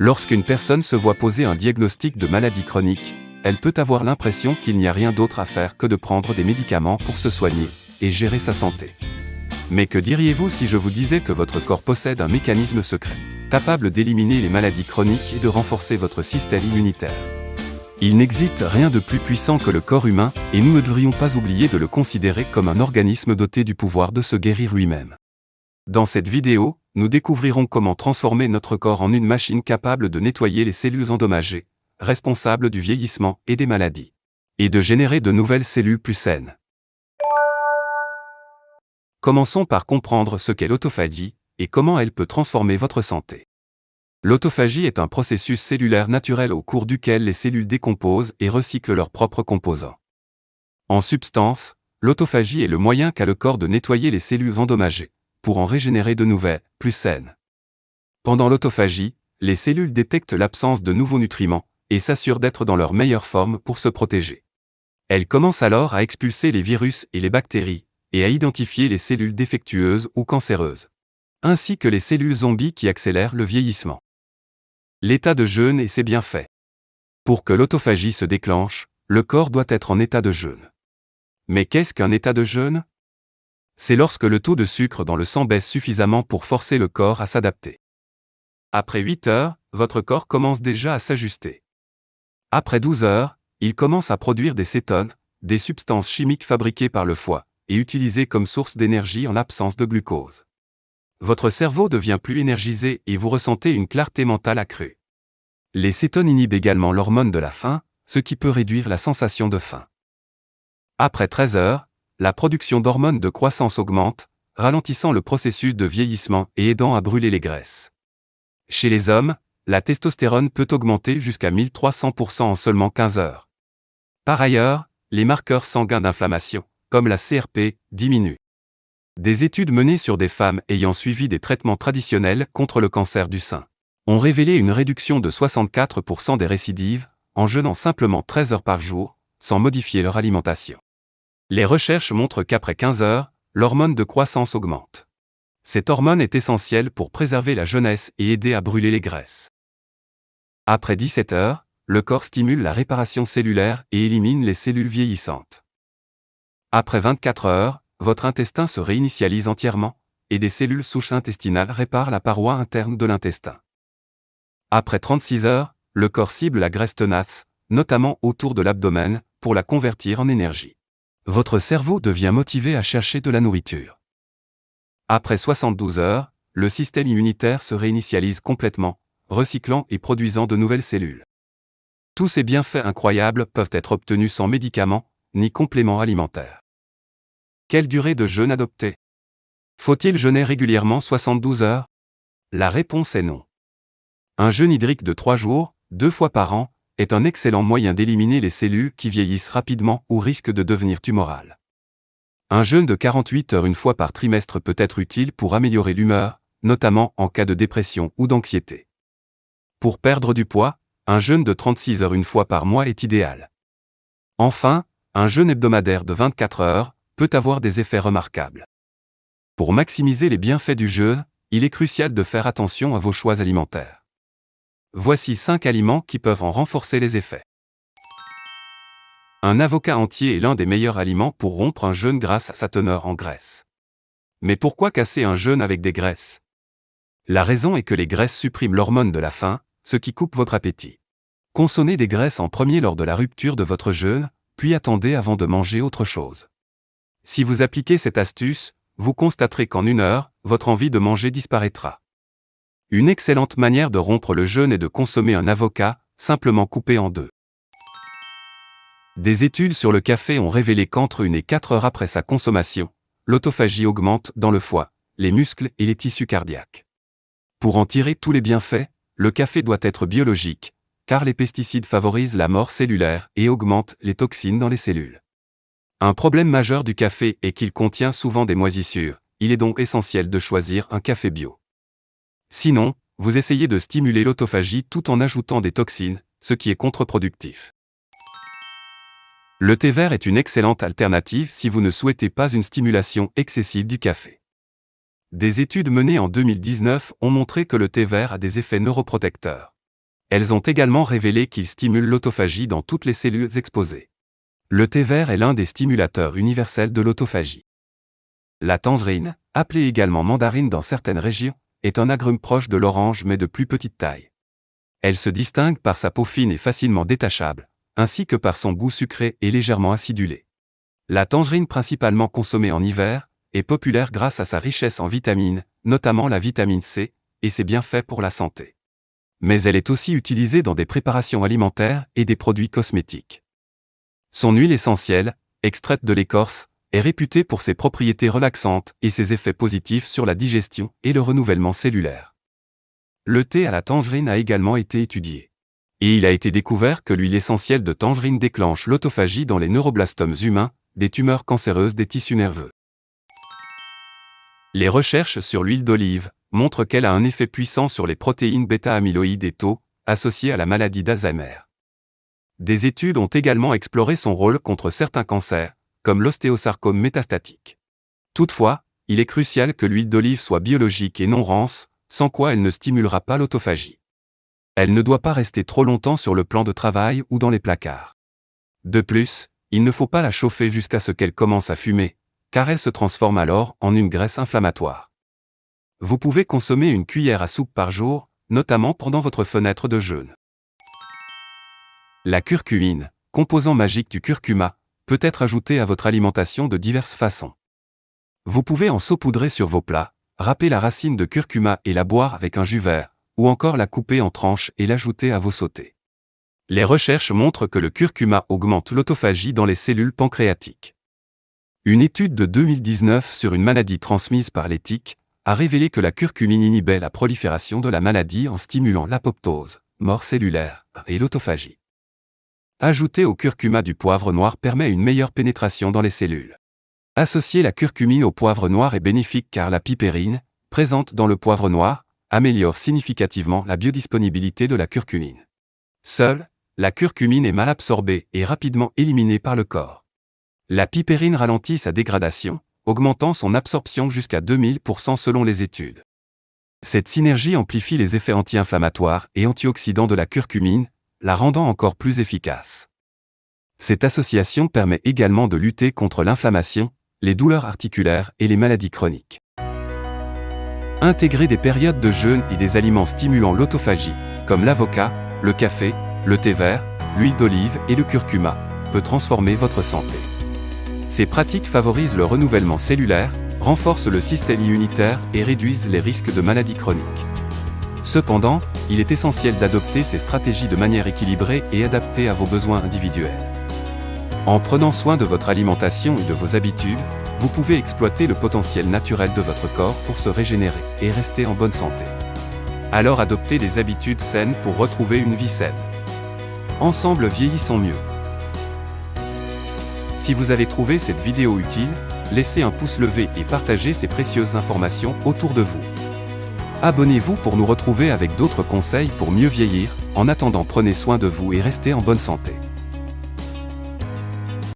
Lorsqu'une personne se voit poser un diagnostic de maladie chronique, elle peut avoir l'impression qu'il n'y a rien d'autre à faire que de prendre des médicaments pour se soigner et gérer sa santé. Mais que diriez-vous si je vous disais que votre corps possède un mécanisme secret, capable d'éliminer les maladies chroniques et de renforcer votre système immunitaire? Il n'existe rien de plus puissant que le corps humain, et nous ne devrions pas oublier de le considérer comme un organisme doté du pouvoir de se guérir lui-même. Dans cette vidéo, nous découvrirons comment transformer notre corps en une machine capable de nettoyer les cellules endommagées, responsables du vieillissement et des maladies, et de générer de nouvelles cellules plus saines. Commençons par comprendre ce qu'est l'autophagie, et comment elle peut transformer votre santé. L'autophagie est un processus cellulaire naturel au cours duquel les cellules décomposent et recyclent leurs propres composants. En substance, l'autophagie est le moyen qu'a le corps de nettoyer les cellules endommagées, pour en régénérer de nouvelles, plus saines. Pendant l'autophagie, les cellules détectent l'absence de nouveaux nutriments, et s'assurent d'être dans leur meilleure forme pour se protéger. Elles commencent alors à expulser les virus et les bactéries, et à identifier les cellules défectueuses ou cancéreuses, ainsi que les cellules zombies qui accélèrent le vieillissement. L'état de jeûne et ses bienfaits. Pour que l'autophagie se déclenche, le corps doit être en état de jeûne. Mais qu'est-ce qu'un état de jeûne? C'est lorsque le taux de sucre dans le sang baisse suffisamment pour forcer le corps à s'adapter. Après 8 heures, votre corps commence déjà à s'ajuster. Après 12 heures, il commence à produire des cétones, des substances chimiques fabriquées par le foie, et utilisées comme source d'énergie en l'absence de glucose. Votre cerveau devient plus énergisé et vous ressentez une clarté mentale accrue. Les cétones inhibent également l'hormone de la faim, ce qui peut réduire la sensation de faim. Après 13 heures, la production d'hormones de croissance augmente, ralentissant le processus de vieillissement et aidant à brûler les graisses. Chez les hommes, la testostérone peut augmenter jusqu'à 1300% en seulement 15 heures. Par ailleurs, les marqueurs sanguins d'inflammation, comme la CRP, diminuent. Des études menées sur des femmes ayant suivi des traitements traditionnels contre le cancer du sein ont révélé une réduction de 64% des récidives, en jeûnant simplement 13 heures par jour, sans modifier leur alimentation. Les recherches montrent qu'après 15 heures, l'hormone de croissance augmente. Cette hormone est essentielle pour préserver la jeunesse et aider à brûler les graisses. Après 17 heures, le corps stimule la réparation cellulaire et élimine les cellules vieillissantes. Après 24 heures, votre intestin se réinitialise entièrement, et des cellules souches intestinales réparent la paroi interne de l'intestin. Après 36 heures, le corps cible la graisse tenace, notamment autour de l'abdomen, pour la convertir en énergie. Votre cerveau devient motivé à chercher de la nourriture. Après 72 heures, le système immunitaire se réinitialise complètement, recyclant et produisant de nouvelles cellules. Tous ces bienfaits incroyables peuvent être obtenus sans médicaments, ni compléments alimentaires. Quelle durée de jeûne adopter? Faut-il jeûner régulièrement 72 heures? La réponse est non. Un jeûne hydrique de 3 jours, 2 fois par an, est un excellent moyen d'éliminer les cellules qui vieillissent rapidement ou risquent de devenir tumorales. Un jeûne de 48 heures une fois par trimestre peut être utile pour améliorer l'humeur, notamment en cas de dépression ou d'anxiété. Pour perdre du poids, un jeûne de 36 heures une fois par mois est idéal. Enfin, un jeûne hebdomadaire de 24 heures peut avoir des effets remarquables. Pour maximiser les bienfaits du jeûne, il est crucial de faire attention à vos choix alimentaires. Voici 5 aliments qui peuvent en renforcer les effets. Un avocat entier est l'un des meilleurs aliments pour rompre un jeûne grâce à sa teneur en graisse. Mais pourquoi casser un jeûne avec des graisses? La raison est que les graisses suppriment l'hormone de la faim, ce qui coupe votre appétit. Consommez des graisses en premier lors de la rupture de votre jeûne, puis attendez avant de manger autre chose. Si vous appliquez cette astuce, vous constaterez qu'en 1 heure, votre envie de manger disparaîtra. Une excellente manière de rompre le jeûne est de consommer un avocat, simplement coupé en 2. Des études sur le café ont révélé qu'entre 1 et 4 heures après sa consommation, l'autophagie augmente dans le foie, les muscles et les tissus cardiaques. Pour en tirer tous les bienfaits, le café doit être biologique, car les pesticides favorisent la mort cellulaire et augmentent les toxines dans les cellules. Un problème majeur du café est qu'il contient souvent des moisissures, il est donc essentiel de choisir un café bio. Sinon, vous essayez de stimuler l'autophagie tout en ajoutant des toxines, ce qui est contre-productif. Le thé vert est une excellente alternative si vous ne souhaitez pas une stimulation excessive du café. Des études menées en 2019 ont montré que le thé vert a des effets neuroprotecteurs. Elles ont également révélé qu'il stimule l'autophagie dans toutes les cellules exposées. Le thé vert est l'un des stimulateurs universels de l'autophagie. La tangerine, appelée également mandarine dans certaines régions, est un agrume proche de l'orange mais de plus petite taille. Elle se distingue par sa peau fine et facilement détachable, ainsi que par son goût sucré et légèrement acidulé. La tangerine, principalement consommée en hiver, est populaire grâce à sa richesse en vitamines, notamment la vitamine C, et ses bienfaits pour la santé. Mais elle est aussi utilisée dans des préparations alimentaires et des produits cosmétiques. Son huile essentielle, extraite de l'écorce, est réputée pour ses propriétés relaxantes et ses effets positifs sur la digestion et le renouvellement cellulaire. Le thé à la tangerine a également été étudié. Et il a été découvert que l'huile essentielle de tangerine déclenche l'autophagie dans les neuroblastomes humains, des tumeurs cancéreuses des tissus nerveux. Les recherches sur l'huile d'olive montrent qu'elle a un effet puissant sur les protéines bêta-amyloïdes et tau, associées à la maladie d'Alzheimer. Des études ont également exploré son rôle contre certains cancers, comme l'ostéosarcome métastatique. Toutefois, il est crucial que l'huile d'olive soit biologique et non rance, sans quoi elle ne stimulera pas l'autophagie. Elle ne doit pas rester trop longtemps sur le plan de travail ou dans les placards. De plus, il ne faut pas la chauffer jusqu'à ce qu'elle commence à fumer, car elle se transforme alors en une graisse inflammatoire. Vous pouvez consommer une cuillère à soupe par jour, notamment pendant votre fenêtre de jeûne. La curcumine, composant magique du curcuma, peut être ajoutée à votre alimentation de diverses façons. Vous pouvez en saupoudrer sur vos plats, râper la racine de curcuma et la boire avec un jus vert, ou encore la couper en tranches et l'ajouter à vos sautés. Les recherches montrent que le curcuma augmente l'autophagie dans les cellules pancréatiques. Une étude de 2019 sur une maladie transmise par les tiques a révélé que la curcumine inhibait la prolifération de la maladie en stimulant l'apoptose, mort cellulaire, et l'autophagie. Ajouter au curcuma du poivre noir permet une meilleure pénétration dans les cellules. Associer la curcumine au poivre noir est bénéfique car la pipérine, présente dans le poivre noir, améliore significativement la biodisponibilité de la curcumine. Seule, la curcumine est mal absorbée et rapidement éliminée par le corps. La pipérine ralentit sa dégradation, augmentant son absorption jusqu'à 2000% selon les études. Cette synergie amplifie les effets anti-inflammatoires et antioxydants de la curcumine, la rendant encore plus efficace. Cette association permet également de lutter contre l'inflammation, les douleurs articulaires et les maladies chroniques. Intégrer des périodes de jeûne et des aliments stimulant l'autophagie, comme l'avocat, le café, le thé vert, l'huile d'olive et le curcuma, peut transformer votre santé. Ces pratiques favorisent le renouvellement cellulaire, renforcent le système immunitaire et réduisent les risques de maladies chroniques. Cependant, il est essentiel d'adopter ces stratégies de manière équilibrée et adaptée à vos besoins individuels. En prenant soin de votre alimentation et de vos habitudes, vous pouvez exploiter le potentiel naturel de votre corps pour se régénérer et rester en bonne santé. Alors adoptez des habitudes saines pour retrouver une vie saine. Ensemble vieillissons mieux. Si vous avez trouvé cette vidéo utile, laissez un pouce levé et partagez ces précieuses informations autour de vous. Abonnez-vous pour nous retrouver avec d'autres conseils pour mieux vieillir. En attendant, prenez soin de vous et restez en bonne santé.